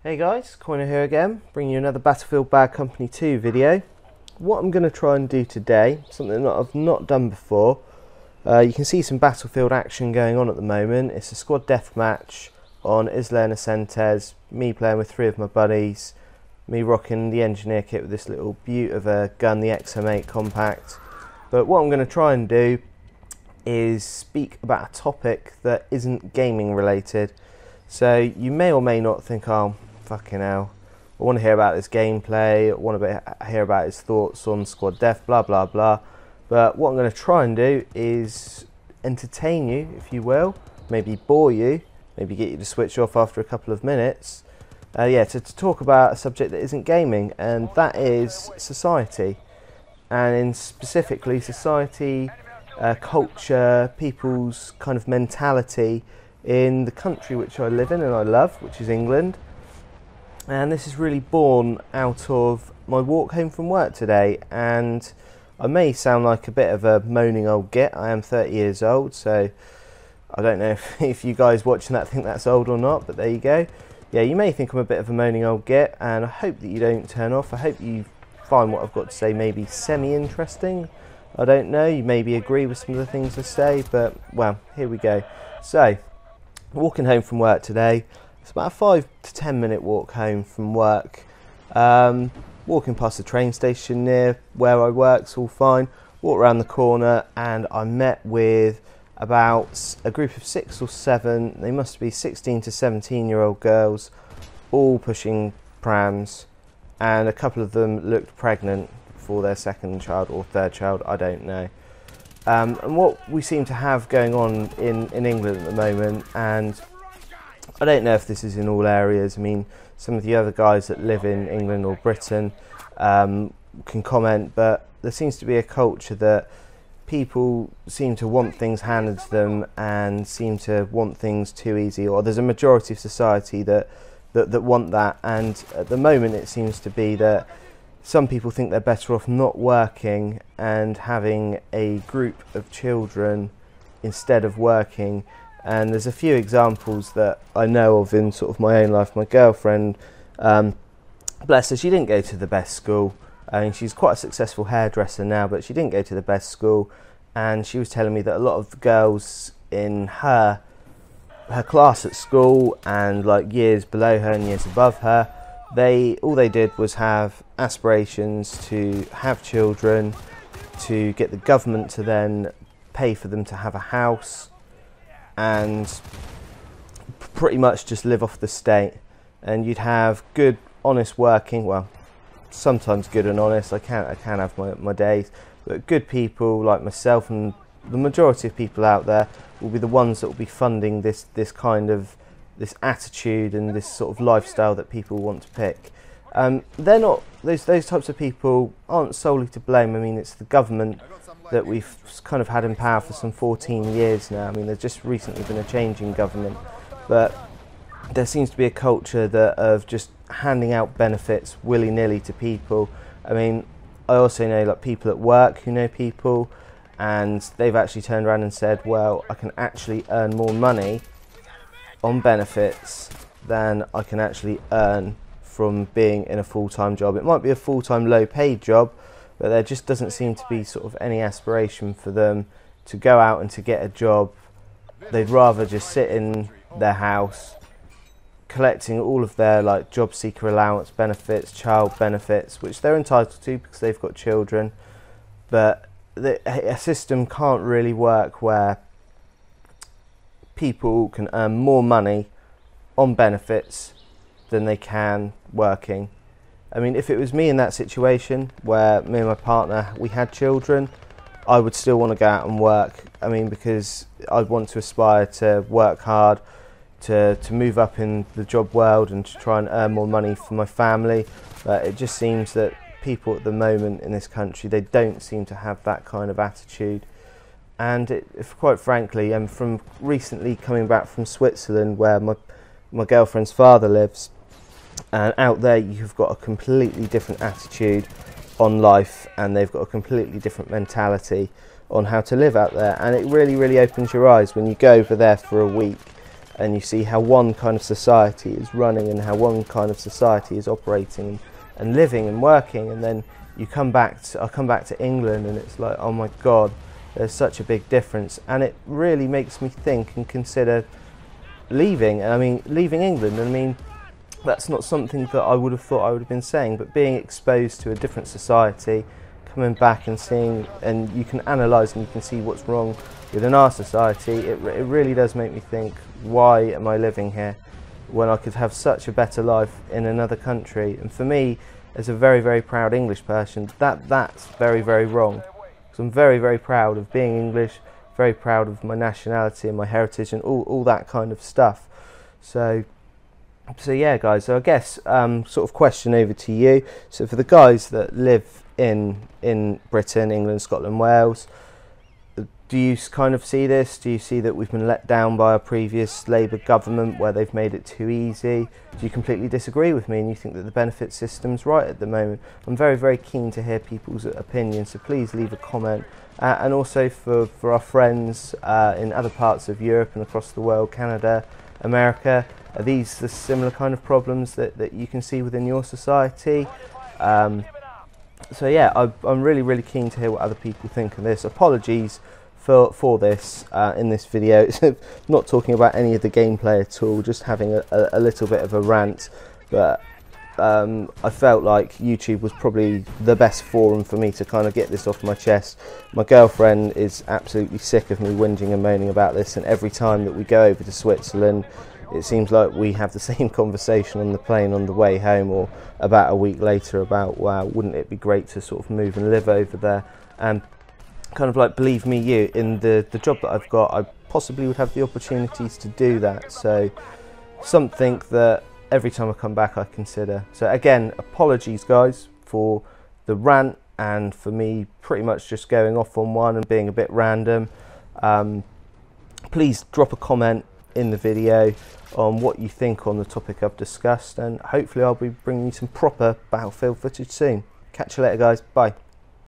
Hey guys, Coyno here again, bringing you another Battlefield Bad Company 2 video. What I'm going to try and do today, something that I've not done before, you can see some Battlefield action going on at the moment. It's a squad deathmatch on Isla and Ascentes, me playing with 3 of my buddies, me rocking the engineer kit with this little beaut of a gun, the XM8 compact. But what I'm going to try and do is speak about a topic that isn't gaming related. So you may or may not think, oh, fucking hell, I want to hear about this gameplay, I want to hear about his thoughts on squad def, blah blah blah. But what I'm going to try and do is entertain you, if you will, maybe bore you, maybe get you to switch off after a couple of minutes. To talk about a subject that isn't gaming, and that is society, and in specifically society, culture, people's kind of mentality in the country which I live in and I love, which is England. And this is really born out of my walk home from work today, and I may sound like a bit of a moaning old git. I am 30 years old, so I don't know if you guys watching that think that's old or not, but there you go. Yeah, you may think I'm a bit of a moaning old git, and I hope that you don't turn off. I hope you find what I've got to say maybe semi-interesting. I don't know, you maybe agree with some of the things I say, but well, here we go. So, walking home from work today. It's about a 5 to 10 minute walk home from work. Walking past the train station near where I work, it's all fine. Walk around the corner and I met with about a group of 6 or 7, they must be 16 to 17-year-old girls, all pushing prams, and a couple of them looked pregnant for their second child or third child, I don't know. And what we seem to have going on in England at the moment, and I don't know if this is in all areas, I mean, some of the other guys that live in England or Britain can comment, but there seems to be a culture that people seem to want things handed to them and seem to want things too easy, or there's a majority of society that want that, and at the moment it seems to be that some people think they're better off not working and having a group of children instead of working. And there's a few examples that I know of in sort of my own life. My girlfriend, bless her, she didn't go to the best school. I mean, she's quite a successful hairdresser now, but she didn't go to the best school. And she was telling me that a lot of the girls in her class at school, and like years below her and years above her, all they did was have aspirations to have children, to get the government to then pay for them to have a house, and pretty much just live off the state. And you'd have good, honest working, well, sometimes good and honest, I can have my days, but good people like myself and the majority of people out there will be the ones that will be funding this kind of this attitude and this sort of lifestyle that people want to pick. They're not, those types of people aren't solely to blame. I mean, it's the government that we've kind of had in power for some 14 years now. I mean, there's just recently been a change in government, but there seems to be a culture of just handing out benefits willy-nilly to people. I mean, I also know like people at work who know people, and they've actually turned around and said, well, I can actually earn more money on benefits than I can actually earn from being in a full-time job. It might be a full-time low-paid job, but there just doesn't seem to be sort of any aspiration for them to go out and to get a job. They'd rather just sit in their house collecting all of their like job seeker allowance benefits, child benefits, which they're entitled to because they've got children. But a system can't really work where people can earn more money on benefits than they can working. I mean, if it was me in that situation where me and my partner, we had children, I would still want to go out and work. I mean, because I'd want to aspire to work hard, to move up in the job world and to try and earn more money for my family. But it just seems that people at the moment in this country, they don't seem to have that kind of attitude. And if quite frankly, from recently coming back from Switzerland, where my girlfriend's father lives, and out there you've got a completely different attitude on life, and they've got a completely different mentality on how to live out there, and it really opens your eyes when you go over there for a week and you see how one kind of society is running and how one kind of society is operating and living and working, and then I come back to England and it's like, oh my God, there's such a big difference, and it really makes me think and consider leaving. And I mean, leaving England, I mean, that's not something that I would have thought I would have been saying, but being exposed to a different society, coming back and seeing, and you can analyse and you can see what's wrong within our society, it really does make me think, why am I living here when I could have such a better life in another country? And for me, as a very, very proud English person, that's very, very wrong. So I'm very, very proud of being English, very proud of my nationality and my heritage and all that kind of stuff. So yeah, guys, so I guess sort of question over to you. So for the guys that live in Britain, England, Scotland, Wales, do you kind of see this? Do you see that we've been let down by our previous Labour government where they've made it too easy? Do you completely disagree with me and you think that the benefit system's right at the moment? I'm very, very keen to hear people's opinions, so please leave a comment. And also for our friends in other parts of Europe and across the world, Canada, America, are these the similar kind of problems that you can see within your society? So yeah, I'm really, really keen to hear what other people think of this. Apologies for this in this video. It's not talking about any of the gameplay at all, just having a little bit of a rant, but I felt like YouTube was probably the best forum for me to kind of get this off my chest. My girlfriend is absolutely sick of me whinging and moaning about this, and every time that we go over to Switzerland, it seems like we have the same conversation on the plane on the way home, or about a week later about, wow, wouldn't it be great to sort of move and live over there? And kind of like, believe me you, in the job that I've got, I possibly would have the opportunities to do that. So something that every time I come back I consider. So again, apologies guys for the rant and for me pretty much just going off on one and being a bit random. Please drop a comment in the video on what you think on the topic I've discussed, and hopefully I'll be bringing you some proper Battlefield footage soon. Catch you later guys, bye.